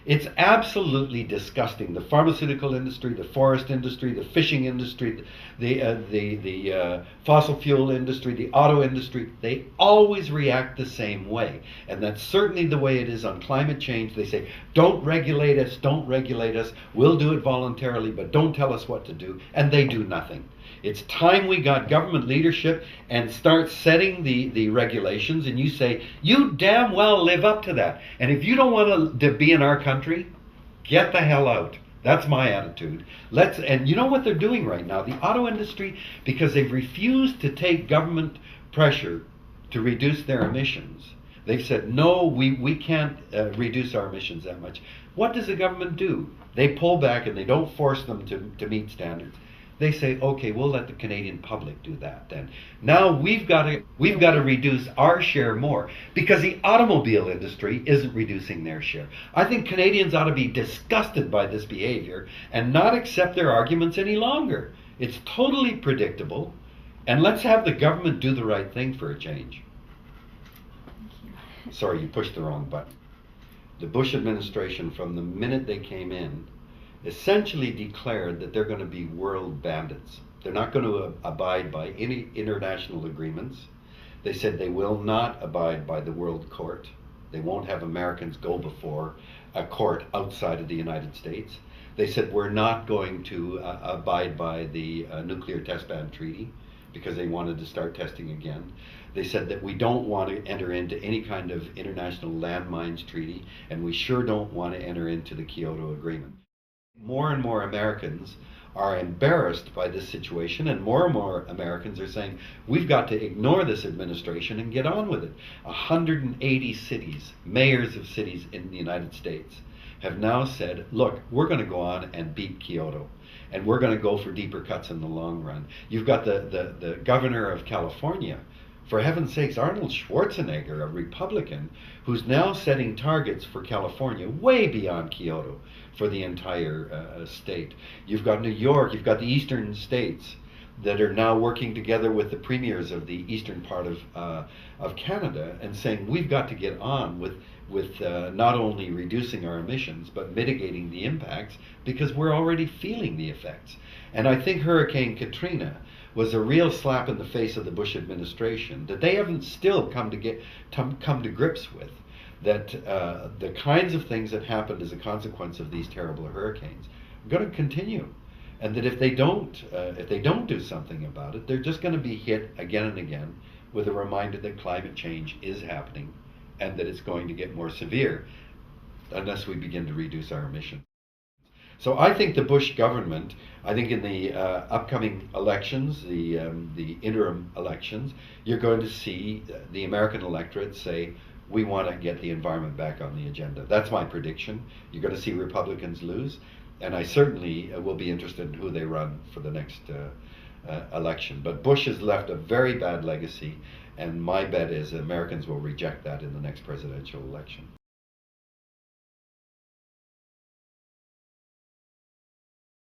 It's absolutely disgusting. The pharmaceutical industry, the forest industry, the fishing industry, the fossil fuel industry, the auto industry, they always react the same way. And that's certainly the way it is on climate change. They say, don't regulate us, don't regulate us. We'll do it voluntarily, but don't tell us what to do. And they do nothing. It's time we got government leadership and start setting the regulations, and you say, you damn well live up to that. And if you don't want to be in our country, get the hell out. That's my attitude. And you know what they're doing right now? The auto industry, because they've refused to take government pressure to reduce their emissions. They've said, no, we can't reduce our emissions that much. What does the government do? They pull back and they don't force them to meet standards. They say, okay, we'll let the Canadian public do that then. Now we've got to reduce our share more because the automobile industry isn't reducing their share. I think Canadians ought to be disgusted by this behavior and not accept their arguments any longer. It's totally predictable, and let's have the government do the right thing for a change. Sorry, you pushed the wrong button. The Bush administration, from the minute they came in, essentially declared that they're going to be world bandits. They're not going to abide by any international agreements. They said they will not abide by the World Court. They won't have Americans go before a court outside of the United States. They said we're not going to abide by the Nuclear Test Ban Treaty because they wanted to start testing again. They said that we don't want to enter into any kind of international landmines treaty, and we sure don't want to enter into the Kyoto Agreement. More and more Americans are embarrassed by this situation, and more Americans are saying, we've got to ignore this administration and get on with it. 180 cities, mayors of cities in the United States, have now said, look, we're going to go on and beat Kyoto, and we're going to go for deeper cuts in the long run. You've got the governor of California, for heaven's sakes, Arnold Schwarzenegger, a Republican, who's now setting targets for California way beyond Kyoto for the entire state. You've got New York, you've got the eastern states that are now working together with the premiers of the eastern part of Canada and saying we've got to get on with not only reducing our emissions but mitigating the impacts because we're already feeling the effects. And I think Hurricane Katrina was a real slap in the face of the Bush administration that they haven't still come to grips with. That the kinds of things that happened as a consequence of these terrible hurricanes are going to continue, and that if they don't do something about it, they're just going to be hit again and again with a reminder that climate change is happening, and that it's going to get more severe unless we begin to reduce our emissions. So I think the Bush government, I think in the upcoming elections, the interim elections, you're going to see the American electorate say, we want to get the environment back on the agenda. That's my prediction. You're going to see Republicans lose, and I certainly will be interested in who they run for the next election. But Bush has left a very bad legacy, and my bet is Americans will reject that in the next presidential election.